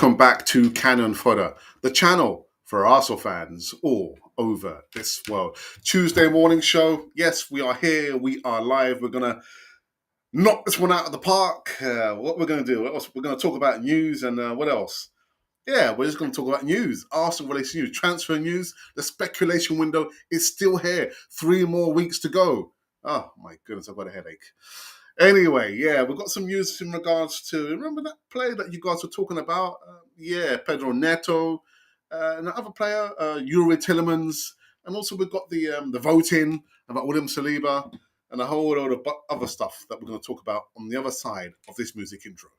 welcome back to Cannon Fodder, the channel for Arsenal fans all over this world. Tuesday morning show. Yes, we are here. We are live. We're going to knock this one out of the park. What we're going to do? What else? We're going to talk about news and what else? Yeah, we're just going to talk about news. Arsenal related news, transfer news. The speculation window is still here. 3 more weeks to go. Oh, my goodness, I've got a headache. Anyway, yeah, we've got some news in regards to, remember that player that you guys were talking about? Pedro Neto, and the other player, Tielemans, and also we've got the voting about William Saliba and a whole load of other stuff that we're going to talk about on the other side of this music intro.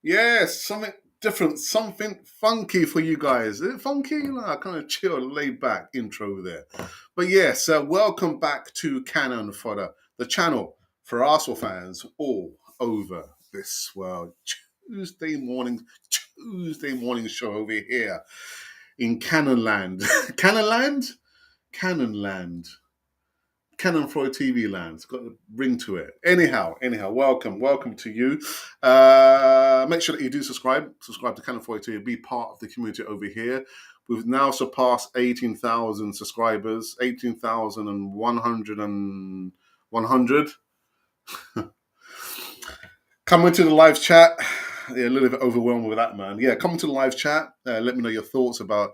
Yes, something different, something funky for you guys. Is it funky? Kind of chill, laid back intro there. But yes, welcome back to Cannon Fodder, the channel for Arsenal fans all over this world. Tuesday morning show over here in Cannonland. Cannonland? Cannonland. Canon Floyd TV land. It's got a ring to it. Anyhow, welcome to you. Make sure that you do subscribe to Canon Floyd TV, be part of the community over here. We've now surpassed 18,000 subscribers, 18,100 and 100. Come into the live chat. Yeah, a little bit overwhelmed with that, man. Yeah, come into the live chat. Let me know your thoughts about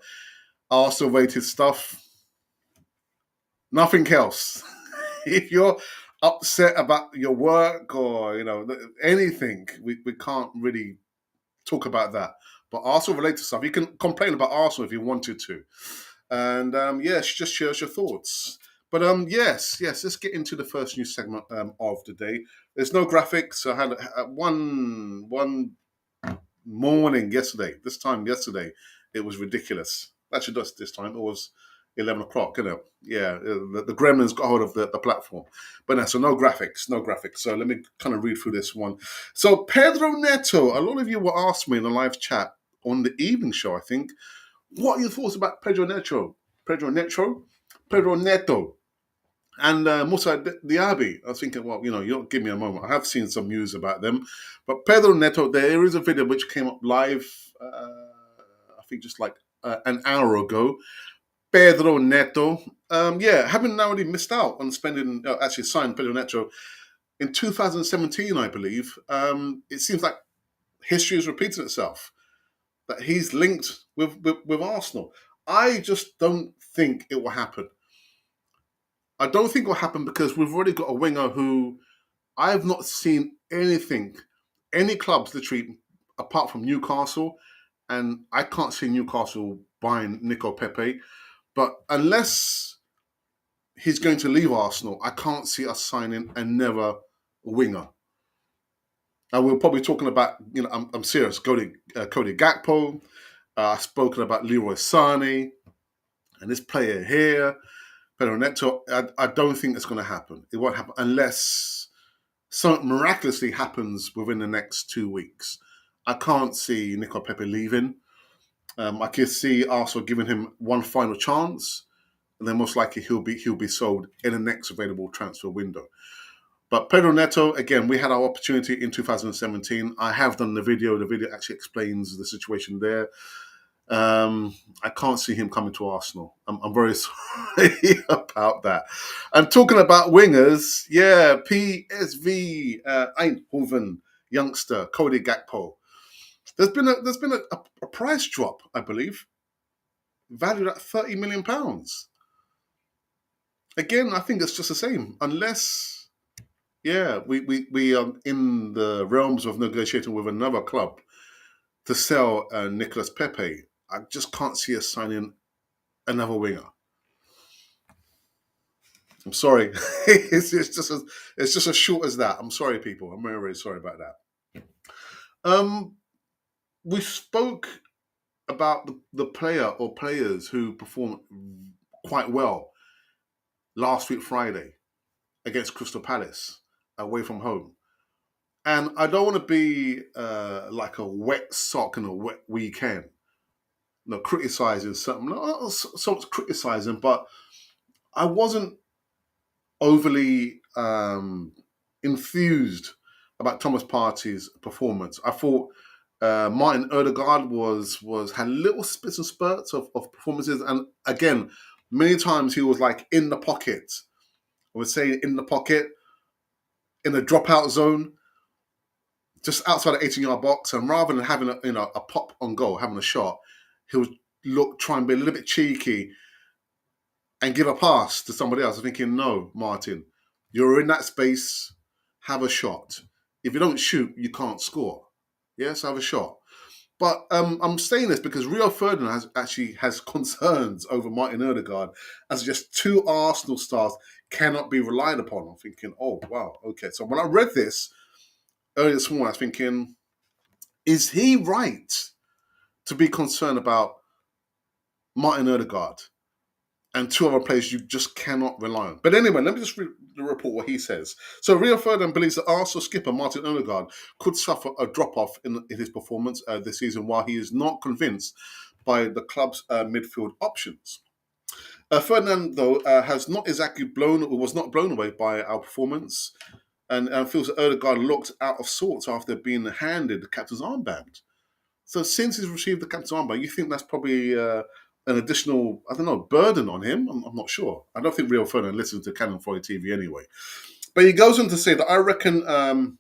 Arsenal-rated stuff. Nothing else. If you're upset about your work or anything, we can't really talk about that. But Arsenal-related stuff, you can complain about Arsenal if you wanted to, and just share your thoughts. But yes, let's get into the first news segment of the day. There's no graphics. I had one morning yesterday. It was ridiculous. Actually, just this time it was 11 o'clock, Yeah, the gremlins got hold of the platform. But no, so no graphics. So let me kind of read through this one. So Pedro Neto, a lot of you will ask me in the live chat on the evening show, I think, what are your thoughts about Pedro Neto? And Musa Diaby. I was thinking, well, you give me a moment. I have seen some news about them. But Pedro Neto, there is a video which came up live, I think just like an hour ago. Pedro Neto, haven't narrowly missed out on actually signed Pedro Neto in 2017, I believe. It seems like history is repeating itself, that he's linked with Arsenal. I just don't think it will happen. I don't think it will happen because we've already got a winger who I've not seen any clubs literally, apart from Newcastle, and I can't see Newcastle buying Nico Pepe. But unless he's going to leave Arsenal, I can't see us signing another winger. Now, we're probably talking about, I'm serious, Cody Gakpo. I've spoken about Leroy Sané and this player here, Pedro Neto. I don't think it's going to happen. It won't happen unless something miraculously happens within the next 2 weeks. I can't see Nico Pepe leaving. I can see Arsenal giving him one final chance, and then most likely he'll be sold in the next available transfer window. But Pedro Neto, again, we had our opportunity in 2017. I have done the video. The video actually explains the situation there. I can't see him coming to Arsenal. I'm very sorry about that. And talking about wingers, PSV Eindhoven youngster Cody Gakpo. There's been a price drop, I believe, valued at £30 million. Again, I think it's just the same. Unless, we are in the realms of negotiating with another club to sell Nicolas Pepe. I just can't see us signing another winger. I'm sorry. It's just as short as that. I'm sorry, people. I'm very, very sorry about that. Um, we spoke about the player or players who performed quite well last week Friday against Crystal Palace away from home. And I don't want to be like a wet sock in a wet weekend, criticizing something. Not so much criticizing, but I wasn't overly enthused about Thomas Partey's performance. I thought Martin Odegaard was had little spits and spurts of performances, and again, many times he was like in the pocket. I would say in the pocket, in the dropout zone, just outside the 18-yard box, and rather than having a pop on goal, having a shot, he would try and be a little bit cheeky and give a pass to somebody else. I'm thinking, no, Martin, you're in that space, have a shot. If you don't shoot, you can't score. Yes, have a shot. But I'm saying this because Rio Ferdinand has concerns over Martin Odegaard as just two Arsenal stars cannot be relied upon. I'm thinking, oh, wow, okay. So when I read this earlier this morning, I was thinking, is he right to be concerned about Martin Odegaard and two other players you just cannot rely on? But anyway, let me just report what he says. So Rio Ferdinand believes that Arsenal skipper Martin Odegaard could suffer a drop-off in his performance this season, while he is not convinced by the club's midfield options. Ferdinand, though, has not exactly was not blown away by our performance, and feels that Odegaard looked out of sorts after being handed the captain's armband. So since he's received the captain's armband, you think that's probably an additional, I don't know, burden on him? I'm not sure. I don't think Rio Ferdinand listens to Cannon Foy TV anyway. But he goes on to say that I reckon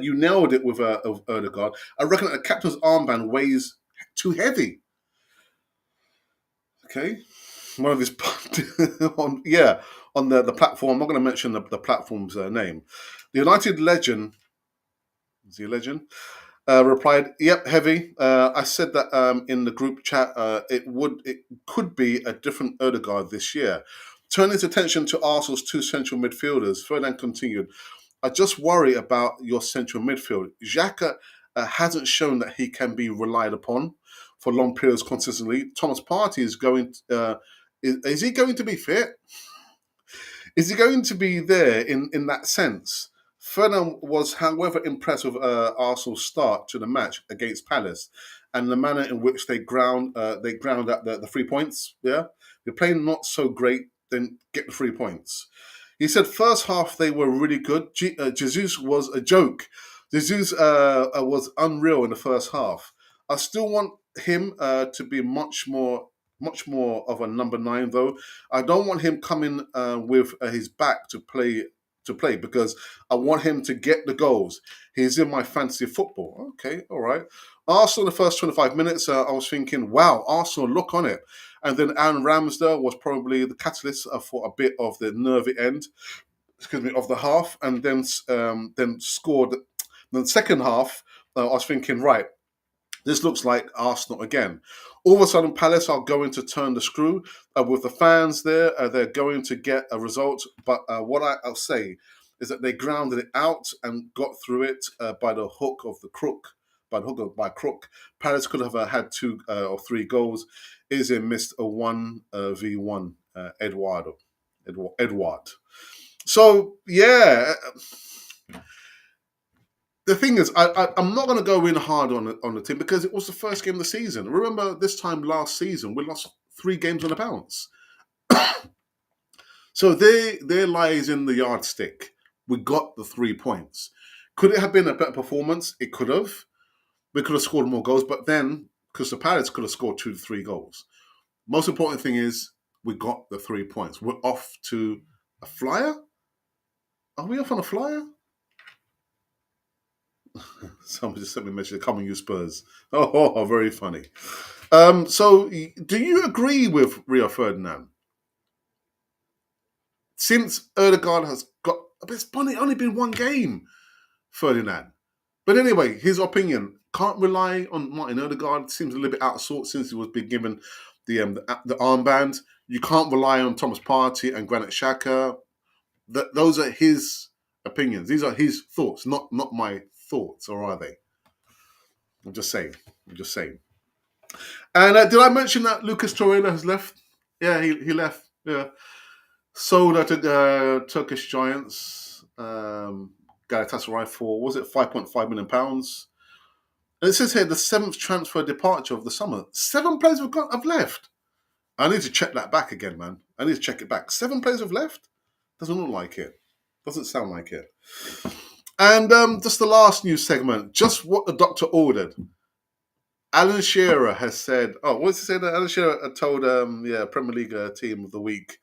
you nailed it with Odegaard. I reckon that the captain's armband weighs too heavy. Okay. One of his, on the platform. I'm not going to mention the platform's name. The United legend, is he a legend? Replied, "Yep, heavy." I said that in the group chat. It could be a different Odegaard this year. Turning his attention to Arsenal's two central midfielders, Ferdinand continued, "I just worry about your central midfield. Xhaka hasn't shown that he can be relied upon for long periods consistently. Thomas Partey is going. Is he going to be fit? Is he going to be there in that sense?" Ferdinand was, however, impressed with Arsenal's start to the match against Palace and the manner in which they ground out the 3 points. Yeah, they're playing not so great, then get the 3 points. He said first half they were really good. Jesus was a joke. Jesus was unreal in the first half. I still want him to be much more of a number 9, though. I don't want him coming with his back to play because I want him to get the goals. He's in my fantasy football. Okay, all right. Arsenal, the first 25 minutes, I was thinking, wow, Arsenal, look on it. And then Aaron Ramsdale was probably the catalyst for a bit of the nervy end, of the half, and then scored. The second half, I was thinking, right, this looks like Arsenal again. All of a sudden, Palace are going to turn the screw with the fans there. They're going to get a result. But what I'll say is that they grounded it out and got through it by the hook of the crook. By crook. Palace could have had 2 or 3 goals. Eze missed a 1v1 Edward. So, yeah. The thing is, I'm not going to go in hard on the team because it was the first game of the season. Remember, this time last season, we lost 3 games on a bounce. So there lies in the yardstick. We got the 3 points. Could it have been a better performance? It could have. We could have scored more goals, but then Crystal Palace could have scored 2 to 3 goals. Most important thing is we got the 3 points. We're off to a flyer? Are we off on a flyer? Somebody just sent me a message. Come on, you Spurs. Oh, very funny. So, do you agree with Rio Ferdinand? Since Odegaard has got, it's only been 1 game, Ferdinand. But anyway, his opinion. Can't rely on Martin Odegaard. Seems a little bit out of sorts since he was being given the armband. You can't rely on Thomas Partey and Granit Xhaka. Those are his opinions. These are his thoughts, not my thoughts, or are they? I'm just saying. And did I mention that Lucas Torreira has left? Yeah, he left. Yeah, sold at Turkish giants, Galatasaray for, was it £5.5 million? And it says here the 7th transfer departure of the summer. 7 players have left. I need to check that back again, man. I need to check it back. 7 players have left? Doesn't look like it. Doesn't sound like it. And just the last news segment, just what the doctor ordered. Alan Shearer has said, what's he said? Alan Shearer told Premier League Team of the Week,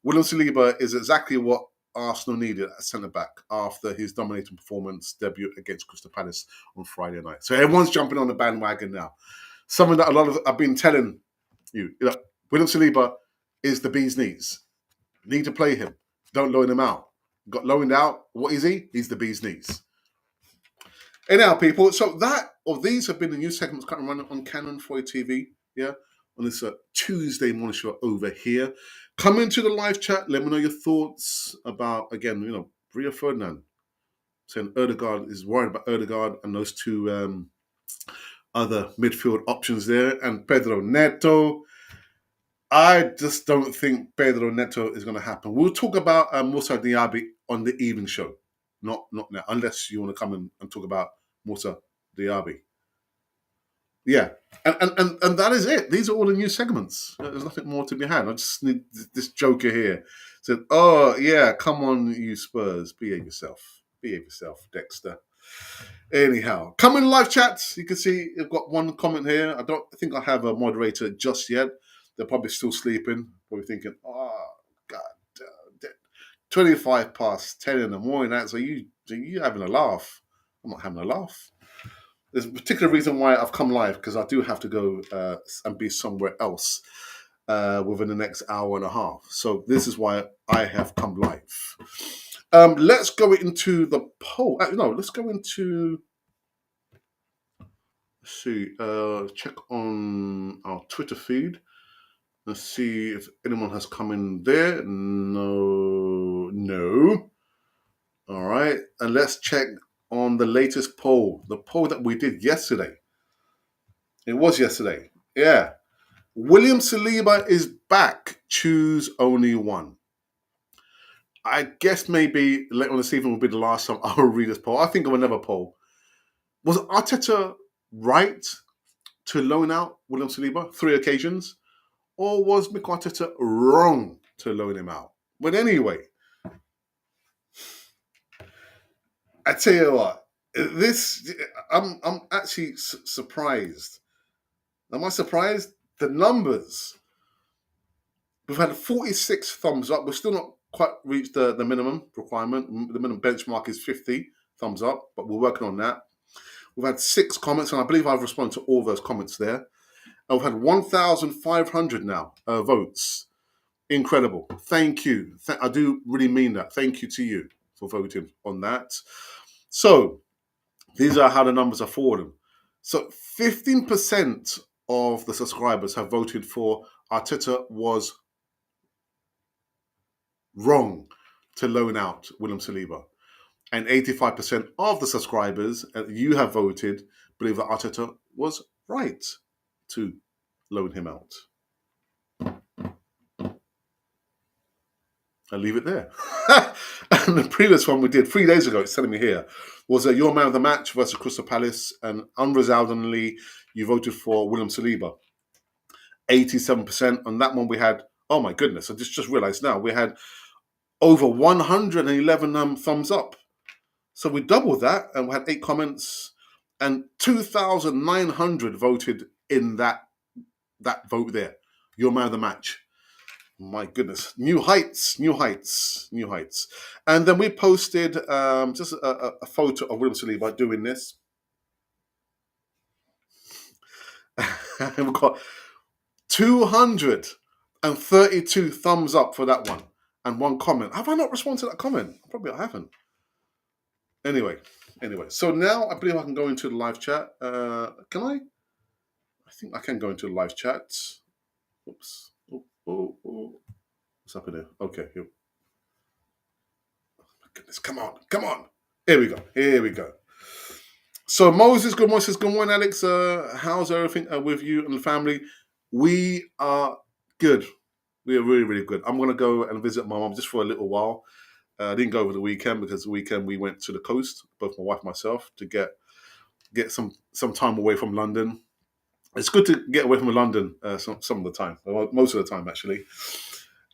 William Saliba is exactly what Arsenal needed at centre-back after his dominating performance debut against Crystal Palace on Friday night. So everyone's jumping on the bandwagon now. Something that a lot of I've been telling you, William Saliba is the bee's knees. Need to play him. Don't loan him out. Got loaned out. What is he? He's the bee's knees. Anyhow, people, so these have been the news segments currently running on Canon 4 TV, on this Tuesday morning show over here. Come into the live chat, let me know your thoughts about, again, Rio Ferdinand saying Ødegaard is worried about Ødegaard and those two other midfield options there, and Pedro Neto. I just don't think Pedro Neto is going to happen. We'll talk about Moussa Diaby on the evening show. Not now, unless you want to come and talk about Moussa Diaby. Yeah, and that is it. These are all the new segments. There's nothing more to be had. I just need this joker here. Said, "Oh yeah, come on, you Spurs, behave yourself, Dexter." Anyhow, come in live chats. You can see I've got one comment here. I don't think I have a moderator just yet. They're probably still sleeping. Probably thinking, "Oh God, 25 past 10 in the morning. So you having a laugh?" I'm not having a laugh. There's a particular reason why I've come live, because I do have to go and be somewhere else within the next hour and a half. So this is why I have come live. Let's go into the poll. Let's go into... Let's see. Check on our Twitter feed. Let's see if anyone has come in there. No. All right. And let's check on the latest poll. The poll that we did yesterday. It was yesterday. Yeah. William Saliba is back. Choose only one. I guess maybe later on this evening will be the last time I'll read this poll. I think of another poll. Was Arteta right to loan out William Saliba 3 occasions? Or was Mikel Arteta wrong to loan him out? But anyway, I tell you what, I'm actually surprised. Am I surprised? The numbers. We've had 46 thumbs up. We've still not quite reached the minimum requirement. The minimum benchmark is 50 thumbs up, but we're working on that. We've had 6 comments, and I believe I've responded to all those comments there. And we've had 1,500 now votes. Incredible. Thank you. I do really mean that. Thank you to you for voting on that. So these are how the numbers are falling. So 15% of the subscribers have voted for Arteta was wrong to loan out William Saliba. And 85% of the subscribers, you have voted, believe that Arteta was right to loan him out. I'll leave it there. And the previous one we did 3 days ago, it's telling me here, was your man of the match versus Crystal Palace, and unreservedly you voted for William Saliba. 87%. On that one we had, oh my goodness, I just realised now, we had over 111 thumbs up. So we doubled that, and we had 8 comments, and 2,900 voted in that vote there. Your man of the match. My goodness. New heights. And then we posted just a photo of William Saliba doing this. And we've got 232 thumbs up for that one. And 1 comment. Have I not responded to that comment? Probably I haven't. Anyway. So now I believe I can go into the live chat. Can I? I think I can go into the live chat. Oops. Oh. What's happening there? Okay. Here. My goodness, come on. Here we go. So Moses, good morning. Says, good morning, Alex. How's everything with you and the family? We are good. We are really, really good. I'm going to go and visit my mom just for a little while. I didn't go over the weekend because the weekend we went to the coast, both my wife and myself, to get some time away from London. It's good to get away from London some of the time, well, most of the time actually.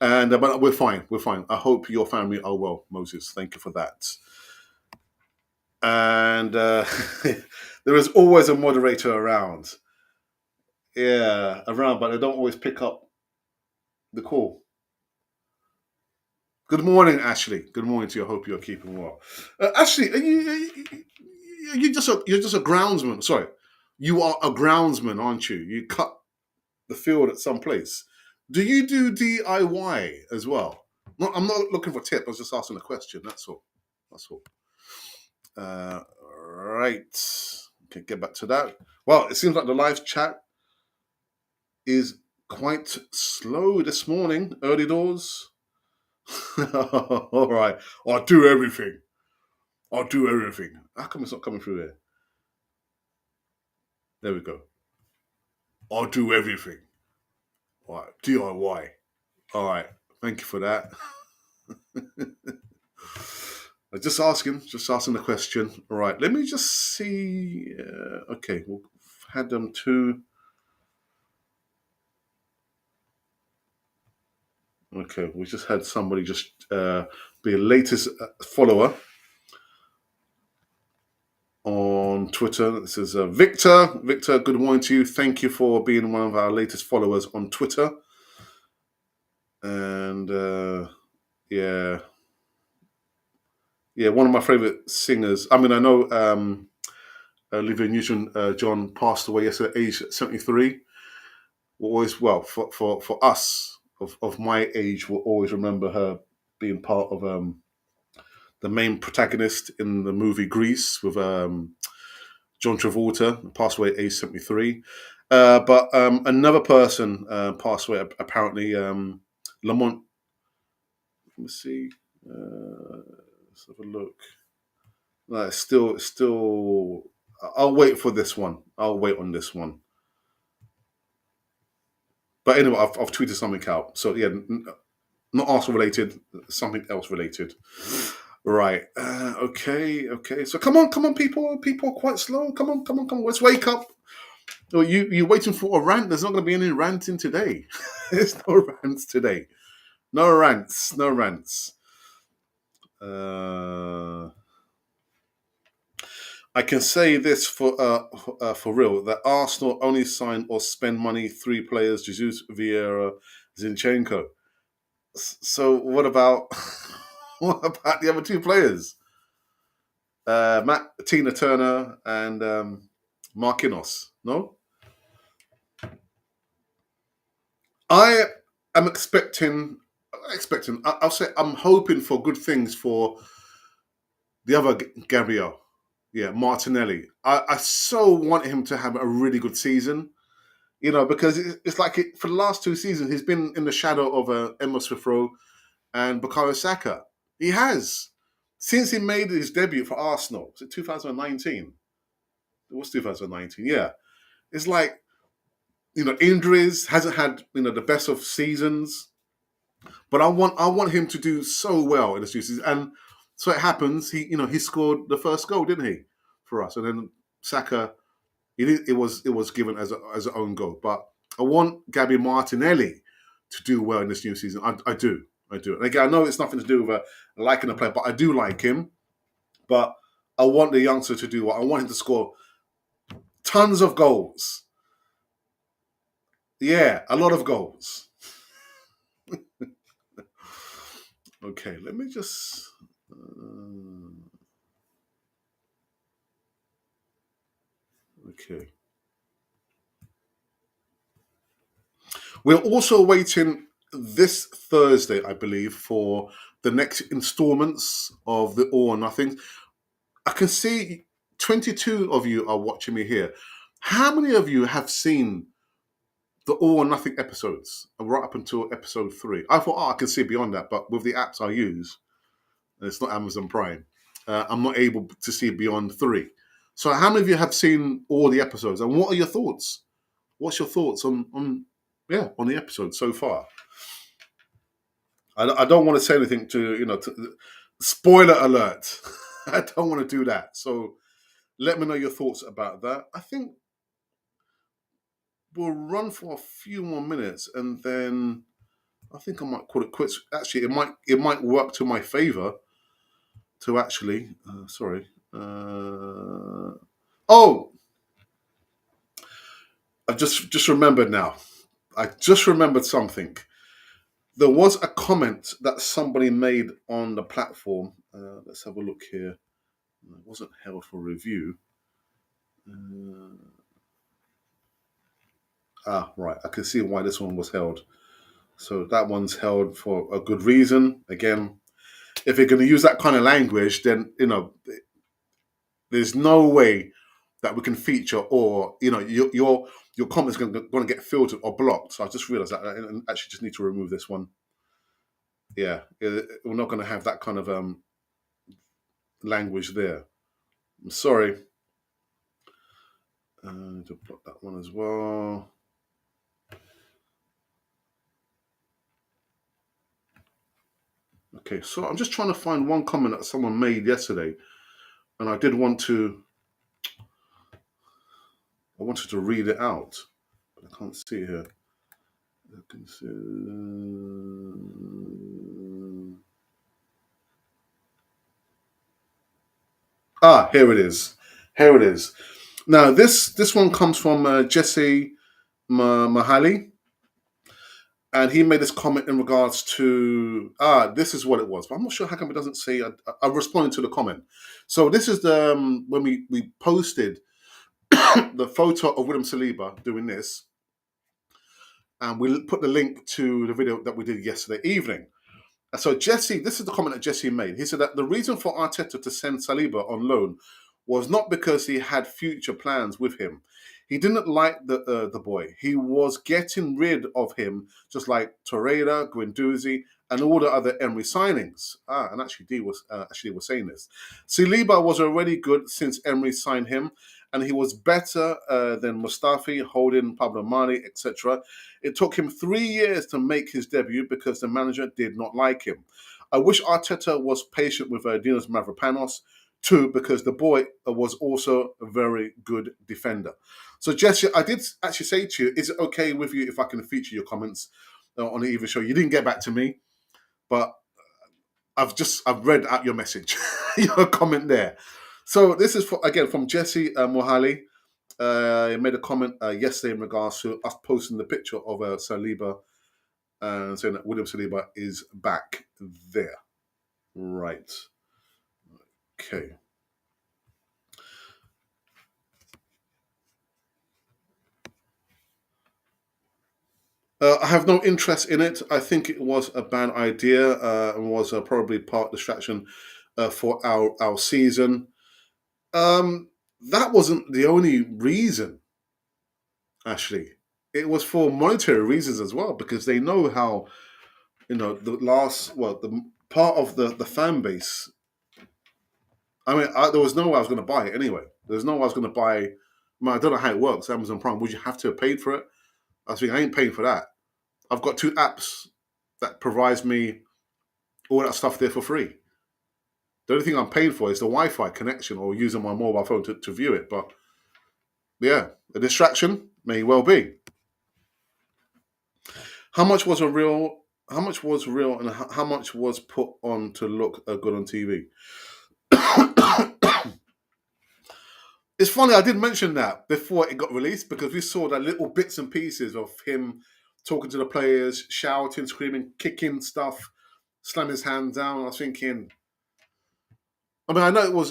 And but we're fine. We're fine. I hope your family are well, Moses. Thank you for that. And there is always a moderator around. Yeah, around, but they don't always pick up the call. Good morning, Ashley. Good morning to you. I hope you're keeping well. Ashley, you're just a groundsman. Sorry, you are a groundsman, aren't you? You cut the field at some place. Do you do DIY as well? No, I'm not looking for tips. I was just asking a question. That's all. That's all. Uh, right. Okay, get back to that. Well, it seems like the live chat is quite slow this morning. Early doors. All right. I'll do everything. I'll do everything. How come it's not coming through here? There we go. I'll do everything. All right. DIY. All right. Thank you for that. Just asking the question. All right. Let me just see. Okay. We've had them two. Okay. We just had somebody just be a latest follower on Twitter. This is Victor. Victor, good morning to you. Thank you for being one of our latest followers on Twitter. And yeah, one of my favorite singers. I mean, I know Olivia Newton-John passed away yesterday, age 73. We'll always, well, for us of my age, we'll always remember her being part of the main protagonist in the movie Grease with John Travolta, passed away at age 73. But another person passed away, apparently, Lamont. Let me see. Let's have a look. No, it's still. I'll wait for this one. I'll wait on this one. But anyway, I've tweeted something out. So yeah, not Arsenal related, something else related. Right. Okay. So come on, people. People are quite slow. Come on. Let's wake up. Oh, you're waiting for a rant. There's not going to be any ranting today. There's no rants today. No rants. I can say this for real that Arsenal only sign or spend money 3 players: Jesus, Vieira, Zinchenko. So what about what about the other 2 players? Tina Turner and Marquinhos. No, I am expecting. I'll say I'm hoping for good things for the other Gabriel. Yeah, Martinelli. I so want him to have a really good season. Because it's like for the last 2 seasons, he's been in the shadow of Emma Smith Rowe and Bukayo Saka. He has. Since he made his debut for Arsenal, was it 2019? It was 2019, yeah. It's like, injuries, hasn't had, the best of seasons. But I want him to do so well in this new season. And so it happens, he scored the first goal, didn't he? For us. And then Saka, it was given as an own goal. But I want Gabby Martinelli to do well in this new season. I do. And again, I know it's nothing to do with liking the player, but I do like him. But I want the youngster to do well. I want him to score tons of goals. Yeah, a lot of goals. Okay, let me just. Okay. We're also waiting this Thursday, I believe, for the next installments of the All or Nothing. I can see 22 of you are watching me here. How many of you have seen the all or nothing episodes, right up until episode 3. I thought, I can see beyond that, but with the apps I use, and it's not Amazon Prime, I'm not able to see beyond 3. So, how many of you have seen all the episodes, and what are your thoughts? What's your thoughts on the episode so far? I don't want to say anything to spoiler alert. I don't want to do that. So let me know your thoughts about that. I think we'll run for a few more minutes, and then I think I might call it quits. Actually, it might work to my favor to actually. Sorry. Oh, I just remembered now. I just remembered something. There was a comment that somebody made on the platform. Let's have a look here. It wasn't held for review. Right. I can see why this one was held. So that one's held for a good reason. Again, if you're going to use that kind of language, then there's no way that we can feature, or your comments going to get filtered or blocked. So I just realised that, and actually just need to remove this one. Yeah, we're not going to have that kind of language there. I'm sorry. To block that one as well. Okay, so I'm just trying to find one comment that someone made yesterday, and I wanted to read it out, but I can't see it here. I can see. Here it is. Here it is. Now this one comes from Jesse Mahali, and he made this comment in regards to this is what it was, but I'm not sure how come it doesn't say. I responded to the comment. So this is the when we posted the photo of William Saliba doing this, and we put the link to the video that we did yesterday evening. So Jesse, this is the comment that Jesse made. He said that the reason for Arteta to send Saliba on loan was not because he had future plans with him. He didn't like the boy. He was getting rid of him, just like Torreira, Guendouzi, and all the other Emery signings. And actually, D was saying this. Saliba was already good since Emery signed him, and he was better than Mustafi, Holding, Pablo Mane, etc. It took him 3 years to make his debut because the manager did not like him. I wish Arteta was patient with Dinos Mavropanos too, because the boy was also a very good defender. So Jesse, I did actually say to you, is it okay with you if I can feature your comments on the Eva show? You didn't get back to me, but I've read out your message, your comment there. So this is again from Jesse Mohali. He made a comment yesterday in regards to us posting the picture of Saliba and saying that William Saliba is back there. Right. Okay. I have no interest in it. I think it was a bad idea and was probably part distraction for our season. That wasn't the only reason, actually. It was for monetary reasons as well, because they know how, the part of the fan base. I mean, there was no way I was going to buy it anyway. There's no way I was going to buy. I don't know how it works. Amazon Prime, would you have to have paid for it? I was thinking, I ain't paying for that. I've got 2 apps that provides me all that stuff there for free. The only thing I'm paying for is the Wi-Fi connection or using my mobile phone to view it. But yeah, a distraction may well be. How much was real, and how much was put on to look good on TV? It's funny, I did mention that before it got released, because we saw that little bits and pieces of him talking to the players, shouting, screaming, kicking stuff, slamming his hand down. I was thinking, I mean, I know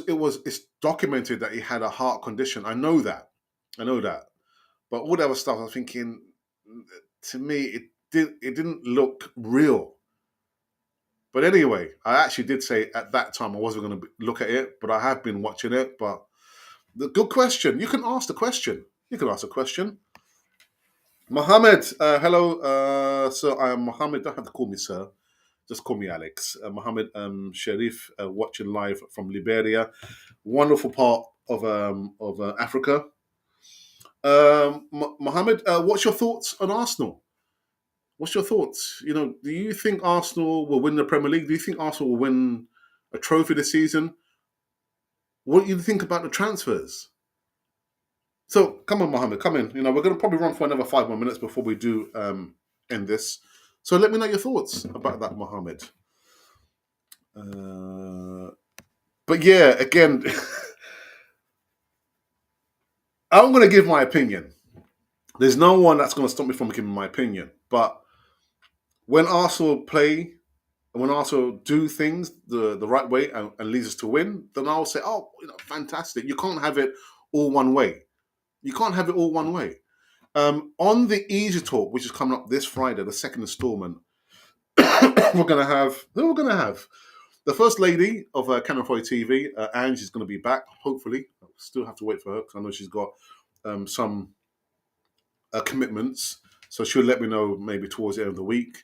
it's documented that he had a heart condition. I know that. But all the other stuff, I was thinking, to me, it didn't look real. But anyway, I actually did say at that time I wasn't going to look at it, but I have been watching it. But the good question, you can ask the question. Mohammed, hello. So I am Mohammed. Don't have to call me sir. Just call me Alex. Mohammed Sharif, watching live from Liberia, wonderful part of Africa. Mohammed, what's your thoughts on Arsenal? What's your thoughts? Do you think Arsenal will win the Premier League? Do you think Arsenal will win a trophy this season? What do you think about the transfers? So come on, Mohammed, come in. We're going to probably run for another 5 more minutes before we do end this. So let me know your thoughts about that, Mohammed. But yeah, again, I'm going to give my opinion. There's no one that's going to stop me from giving my opinion. But when Arsenal play, when Arsenal do things the right way and leads us to win, then I'll say, oh, fantastic. You can't have it all one way. You can't have it all one way. On the Easy Talk, which is coming up this Friday, the second installment, we're going to have, who we're going to have? The First Lady of Canon 4 TV, Angie's going to be back, hopefully. I still have to wait for her because I know she's got some commitments. So she'll let me know maybe towards the end of the week.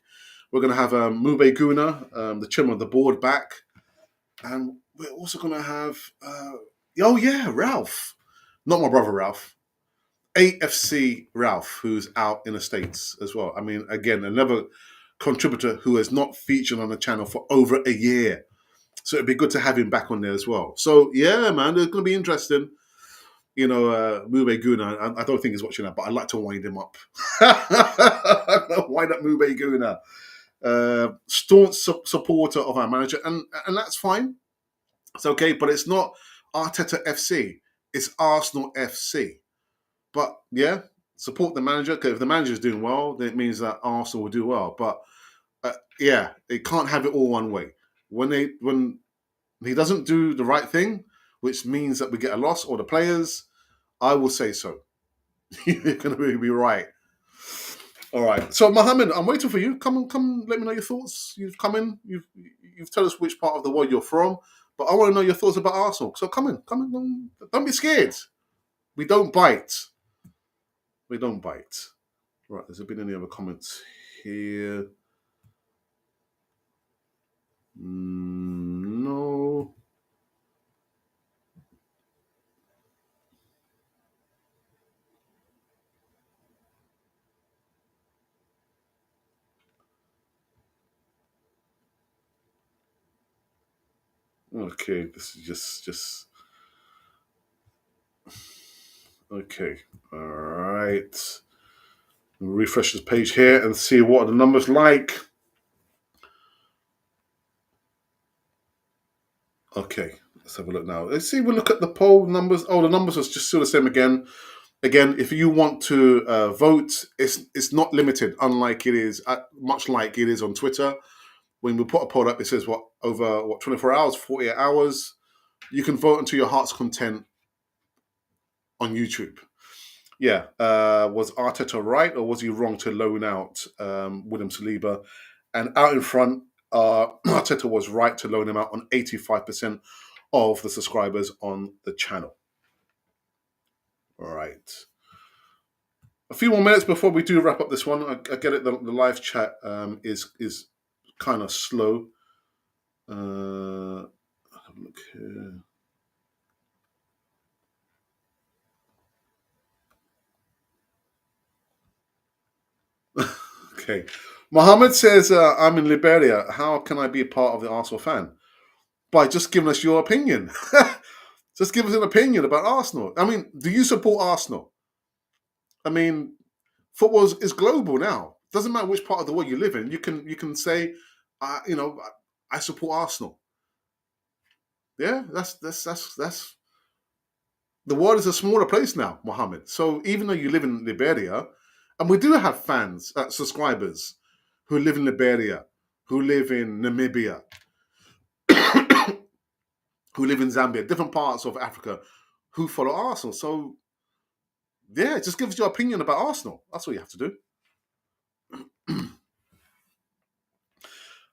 We're going to have Mube Guna, the chairman of the board, back. And we're also going to have, Ralph. Not my brother, Ralph. AFC Ralph, who's out in the States as well. I mean, again, another contributor who has not featured on the channel for over a year. So it'd be good to have him back on there as well. So yeah, man, it's going to be interesting. Mube Guna, I don't think he's watching that, but I'd like to wind him up. Wind up Mube Guna. Staunch supporter of our manager, and that's fine. It's okay, but it's not Arteta FC. It's Arsenal FC. But yeah, support the manager. Because if the manager is doing well, then it means that Arsenal will do well. But yeah, they can't have it all one way. When he doesn't do the right thing, which means that we get a loss, or the players, I will say so. You're going to be right. All right. So Mohammed, I'm waiting for you. Come on, come. Let me know your thoughts. You've come in. You've told us which part of the world you're from, but I want to know your thoughts about Arsenal. So come in. Don't be scared. We don't bite. We don't bite. Right. Has there been any other comments here? No. Okay. This is just. Okay. All right. Refresh this page here and see what are the numbers like. Okay, let's have a look now. Let's see. We'll look at the poll numbers. Oh, the numbers are just still the same again. Again, if you want to vote, it's not limited. Unlike it is, much like it is on Twitter. When we put a poll up, it says over 24 hours, 48 hours. You can vote until your heart's content on YouTube. Yeah, was Arteta right or was he wrong to loan out William Saliba? And out in front, Arteta was right to loan him out on 85% of the subscribers on the channel. All right. A few more minutes before we do wrap up this one. I get it. The live chat is kind of slow. Have a look here. Okay. Mohammed says, I'm in Liberia. How can I be a part of the Arsenal fan? By just giving us your opinion. Just give us an opinion about Arsenal. I mean, do you support Arsenal? I mean, football is global now. Doesn't matter which part of the world you live in. You can say, I support Arsenal. Yeah, that's the world is a smaller place now, Mohammed. So even though you live in Liberia, and we do have fans, subscribers who live in Liberia, who live in Namibia, who live in Zambia, different parts of Africa, who follow Arsenal. So yeah, just give us your opinion about Arsenal. That's all you have to do.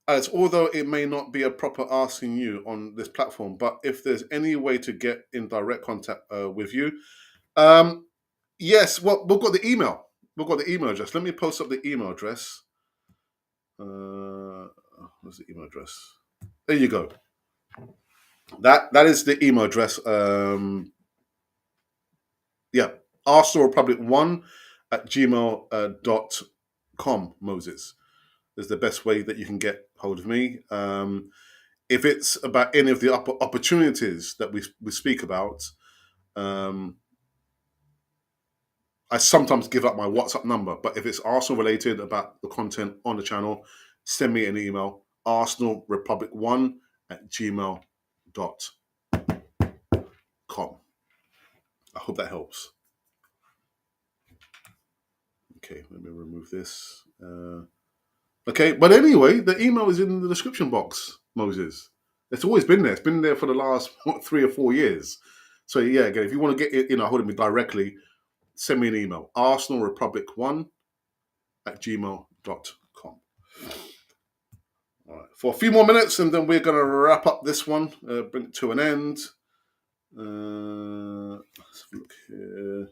As although it may not be a proper asking you on this platform, but if there's any way to get in direct contact with you, yes, well, we've got the email. we've got the email address. Let me post up the email address. What's the email address? There you go. That is the email address. Yeah, Arsenal Republic 1 at gmail.com. Moses is the best way that you can get hold of me. If it's about any of the opportunities that we speak about, I sometimes give up my WhatsApp number, but if it's Arsenal related about the content on the channel, send me an email, arsenalrepublic1 at gmail.com. I hope that helps. Okay, let me remove this. Okay, but anyway, the email is in the description box, Moses. It's always been there. It's been there for the last 3 or 4 years. So yeah, again, if you want to get hold of me directly, send me an email, arsenalrepublic1 at gmail.com. All right, for a few more minutes, and then we're going to wrap up this one, bring it to an end. Let's have a look here.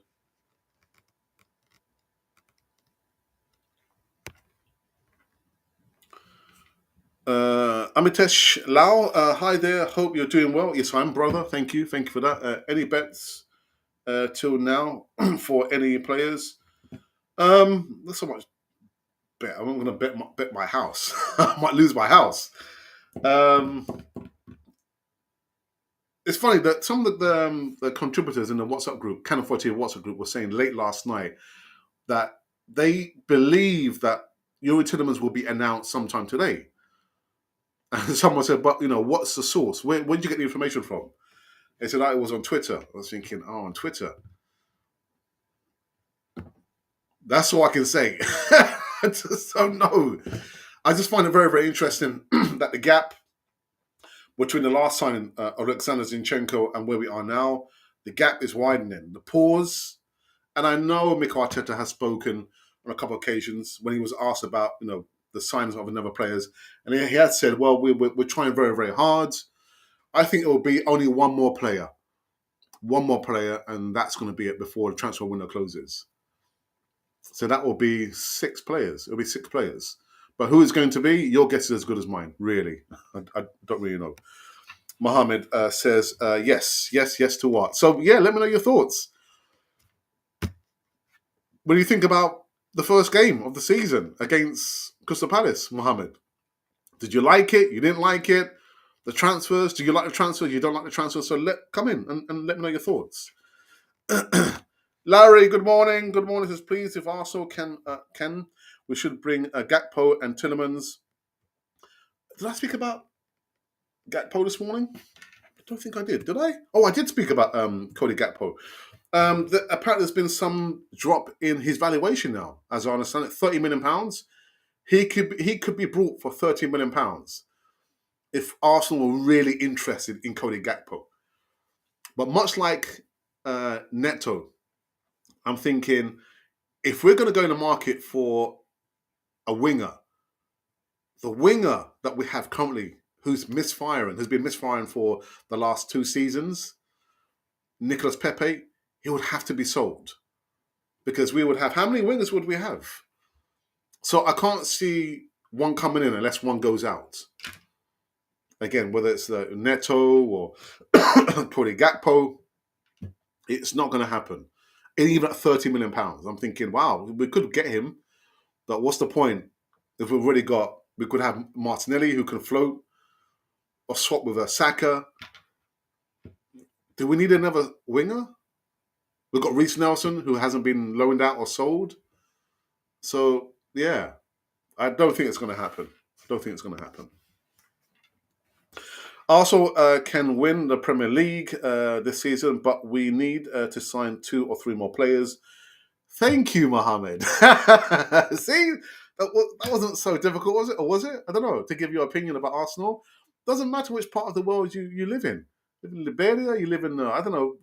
Amitesh Lau, hi there. Hope you're doing well. Yes, I'm, brother. Thank you for that. Any bets till now for any players? Not so much bet. I'm not going to bet my house. I might lose my house. It's funny that some of the contributors in the WhatsApp group, Canon 14 WhatsApp group, were saying late last night that they believe that Yuri Tielemans will be announced sometime today. And someone said, but, what's the source? Where did you get the information from? They said, it was on Twitter. I was thinking, on Twitter. That's all I can say. I just don't know. I just find it very, very interesting that the gap between the last signing, Alexander Zinchenko, and where we are now, the gap is widening. The pause, and I know Mikel Arteta has spoken on a couple of occasions when he was asked about, the signings of another players, and he had said, well, we're trying very, very hard. I think it will be only one more player, and that's going to be it before the transfer window closes. So that will be 6 players. It'll be 6 players. But who it's going to be, your guess is as good as mine, really. I don't really know. Mohammed says, yes to what? So, yeah, let me know your thoughts. What do you think about the first game of the season against Crystal Palace, Mohammed? Did you like it? You didn't like it? The transfers? Do you like the transfers? You don't like the transfers? So come in and let me know your thoughts. Larry, good morning. Good morning. Says, please, if Arsenal can, we should bring Gakpo and Tielemans. Did I speak about Gakpo this morning? I don't think I did. Did I? Oh, I did speak about Cody Gakpo. Apparently, there's been some drop in his valuation now, as I understand it. £30 million. He could be brought for £30 million if Arsenal were really interested in Cody Gakpo. But much like Neto, I'm thinking if we're going to go in the market for a winger, the winger that we have currently, who's been misfiring for the last 2 seasons, Nicolas Pepe, he would have to be sold. Because we would have, how many wingers would we have? So I can't see one coming in unless one goes out. Again, whether it's the Neto or Cody Gakpo, it's not going to happen. And even at £30 million, I'm thinking, wow, we could get him, but what's the point if we've already got? We could have Martinelli who can float, or swap with a Saka. Do we need another winger? We've got Reece Nelson who hasn't been loaned out or sold. So yeah, I don't think it's going to happen. Arsenal can win the Premier League this season, but we need to sign 2 or 3 more players. Thank you, Mohammed. See, that wasn't so difficult, was it? Or was it? I don't know. To give your opinion about Arsenal. Doesn't matter which part of the world you live in. You live in Liberia, you live in, I don't know,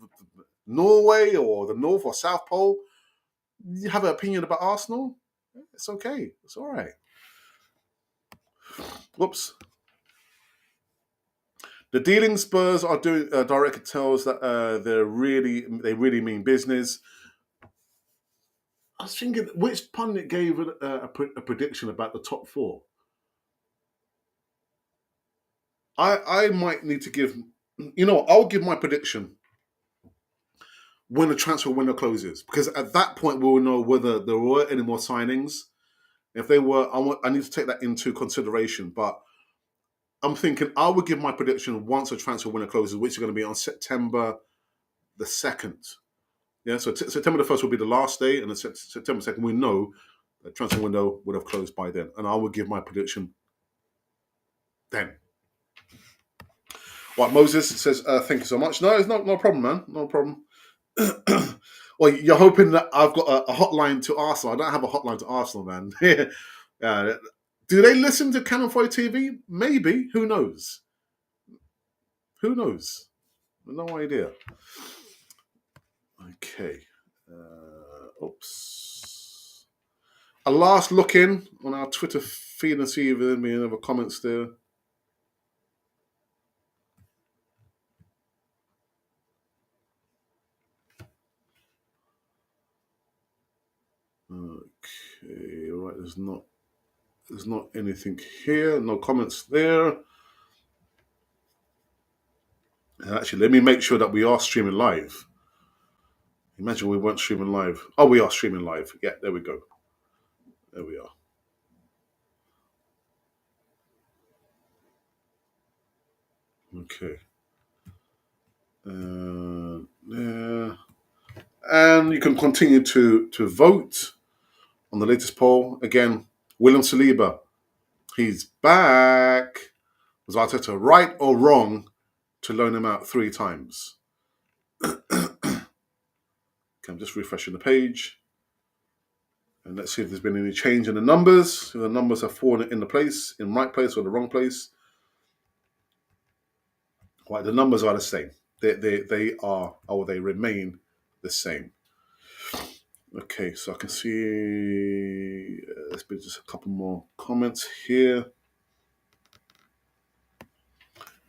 Norway or the North or South Pole. You have an opinion about Arsenal? It's okay. It's all right. Whoops. The dealing Spurs are doing. Director tells that they really mean business. I was thinking, which pundit gave a prediction about the top four? I might need to give. I'll give my prediction when the transfer window closes, because at that point we will know whether there were any more signings. If they were, I need to take that into consideration. But I'm thinking I would give my prediction once the transfer window closes, which is going to be on September the 2nd. Yeah, so September the 1st will be the last day, and then September 2nd, we know the transfer window would have closed by then. And I would give my prediction then. Right, Moses says, thank you so much. No, it's no problem, man. No problem. Well, you're hoping that I've got a hotline to Arsenal. I don't have a hotline to Arsenal, man. Do they listen to Cannon Fire TV? Maybe. Who knows? Who knows? No idea. Okay. Oops. A last look in on our Twitter feed and see if there any other comments there. Okay, right. There's not anything here. No comments there. Actually, let me make sure that we are streaming live. Imagine we weren't streaming live. Oh, we are streaming live. Yeah, there we go. There we are. Okay. Yeah. And you can continue to vote on the latest poll. Again, William Saliba, he's back. Was Arteta right or wrong to loan him out 3 times? Okay, I'm just refreshing the page. And let's see if there's been any change in the numbers. If the numbers have fallen in right place or the wrong place. Right, the numbers are the same. They remain the same. Okay, so I can see there's been just a couple more comments here.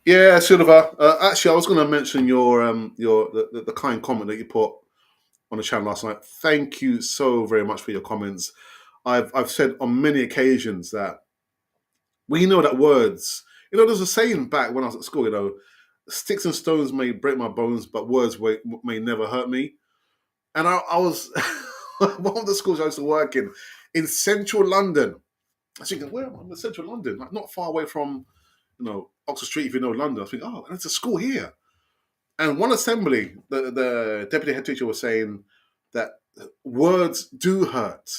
Yeah, Silva. Actually, I was going to mention the kind comment that you put on the channel last night. Thank you so very much for your comments. I've said on many occasions that we know that words. There's a saying back when I was at school. Sticks and stones may break my bones, but words may never hurt me. And I was one of the schools I used to work in central London. I was thinking, where am I? I'm in central London, like not far away from, Oxford Street, if you know London. I think, oh, and it's a school here. And one assembly, the deputy head teacher was saying that words do hurt.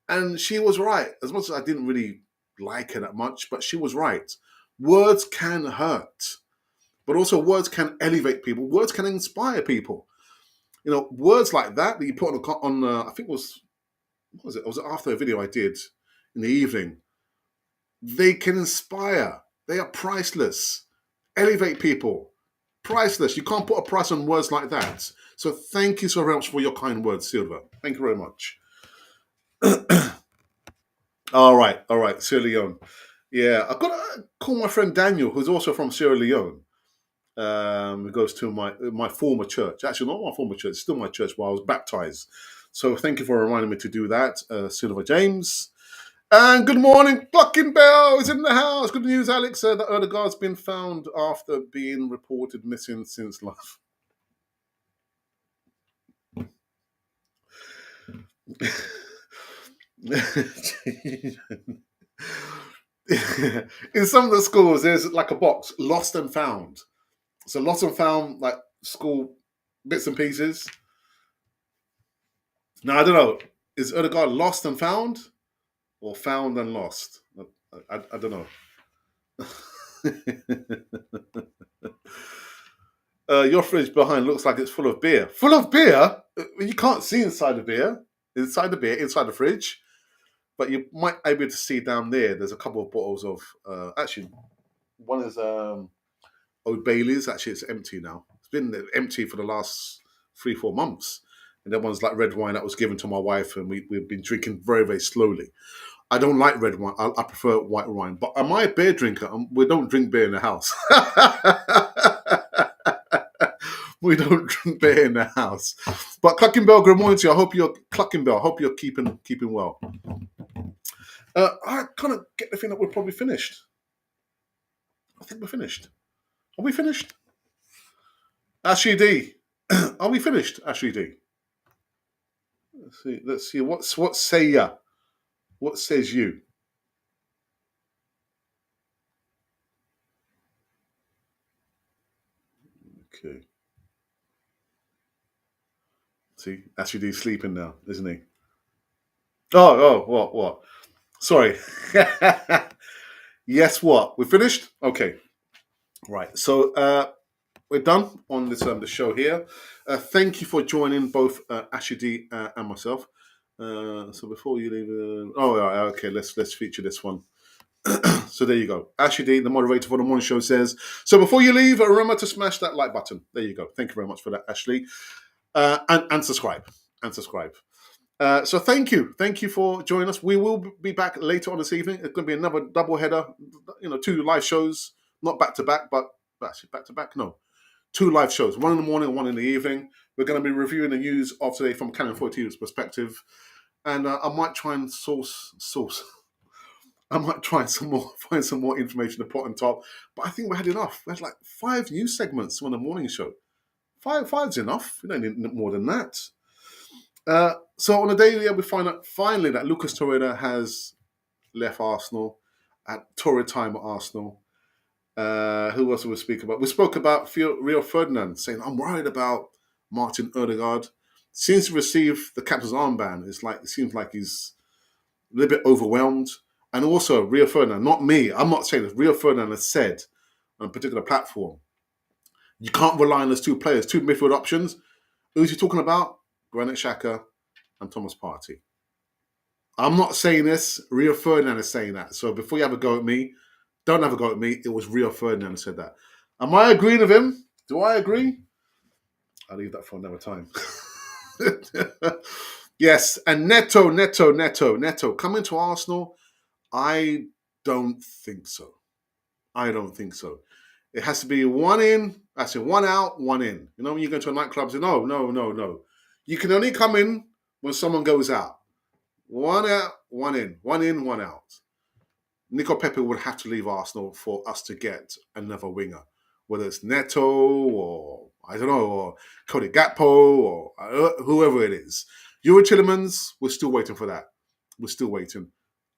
And she was right. As much as I didn't really like her that much, but she was right. Words can hurt. But also words can elevate people. Words can inspire people. Words like that you put on I think what was it? It was after a video I did in the evening. They can inspire. They are priceless. Elevate people. Priceless. You can't put a price on words like that. So thank you so very much for your kind words, Silva. Thank you very much. All right, Sierra Leone. Yeah, I've got to call my friend Daniel, who's also from Sierra Leone. Who goes to my former church. Actually, not my former church, still my church where I was baptized. So thank you for reminding me to do that, Silva James. And good morning, Plucking Bell is in the house. Good news, Alex. That Odegaard's been found after being reported missing since last. In some of the schools, there's like a box, lost and found. So lost and found, like school bits and pieces. Now, I don't know. Is Odegaard lost and found? Or found and lost? I don't know. Your fridge behind looks like it's full of beer. Full of beer? You can't see inside the beer. Inside the fridge. But you might be able to see down there. There's a couple of bottles of. Actually, one is Old Bailey's. Actually, it's empty now. It's been empty for the last 3-4 months. And then one's like red wine that was given to my wife, and we've been drinking very, very slowly. I don't like red wine. I prefer white wine. But am I a beer drinker? We don't drink beer in the house. We don't drink beer in the house. But Clucking Bell, good morning to you. I hope you're Clucking Bell. Hope you're keeping well. I kind of get the feeling that we're probably finished. I think we're finished. Are we finished? Ashley D. Are we finished, Ashley D? Let's see. What say ya? What says you? Okay. See, Ashley D's sleeping now, isn't he? Oh, what? Sorry. Yes, what? We're finished? Okay. Right. So we're done on this the show here. Thank you for joining both Ashley D and myself. So before you leave, okay, let's feature this one. So there you go. Ashley D, the moderator for the morning show, says, so before you leave, remember to smash that like button. There you go. Thank you very much for that, Ashley. And subscribe. So thank you for joining us. We will be back later on this evening. It's going to be another double header, 2 live shows, not back to back, but actually back to back. No, 2 live shows, one in the morning and one in the evening. We're going to be reviewing the news of today from Canon 42's perspective, and I might try and source. I might try and find some more information to put on top, but I think we had enough. We had like 5 news segments on the morning show. Five's enough. We don't need more than that. So on the day we find out finally that Lucas Torreira has left Arsenal at torrid time at Arsenal. Who else did we speak about? We spoke about Rio Ferdinand saying, I'm worried about Martin Odegaard. Seems to receive the captain's armband. It seems like he's a little bit overwhelmed. And also Rio Ferdinand, not me. I'm not saying this. Rio Ferdinand has said on a particular platform, you can't rely on those 2 players, 2 midfield options. Who's he talking about? Granit Xhaka and Thomas Partey. I'm not saying this. Rio Ferdinand is saying that. So before you have a go at me, don't have a go at me. It was Rio Ferdinand who said that. Am I agreeing with him? Do I agree? I'll leave that for another time. Yes, and Neto coming to Arsenal. I don't think so. It has to be 1 in, that's it, 1 out, 1 in. You know, when you go to a nightclub, say, no. You can only come in when someone goes out. 1 out, 1 in. 1 in, 1 out. Nico Pepe would have to leave Arsenal for us to get another winger. Whether it's Neto or, I don't know, or Cody Gakpo or whoever it is. Gakpo and Tielemans, we're still waiting for that. We're still waiting.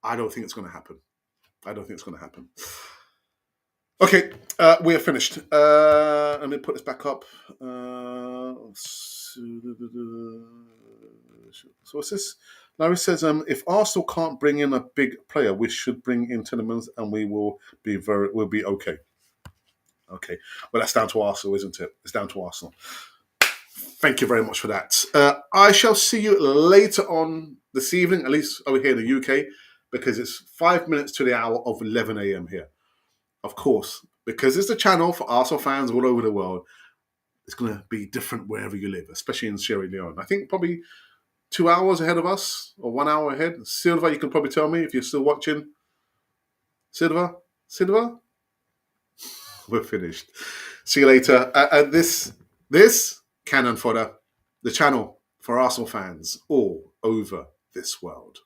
I don't think it's going to happen. Okay, we are finished. Let me put this back up. So what's this? Larry says, if Arsenal can't bring in a big player, we should bring in Tielemans, and we'll be okay. Okay, well that's down to Arsenal, isn't it? It's down to Arsenal. Thank you very much for that. I shall see you later on this evening, at least over here in the UK, because it's 5 minutes to the hour of 11 a.m. here. Of course, because it's a channel for Arsenal fans all over the world. It's going to be different wherever you live, especially in Sierra Leone. I think probably 2 hours ahead of us, or 1 hour ahead. Silva, you can probably tell me if you're still watching. Silva? We're finished. See you later. This Cannon Fodder, the channel for Arsenal fans all over this world.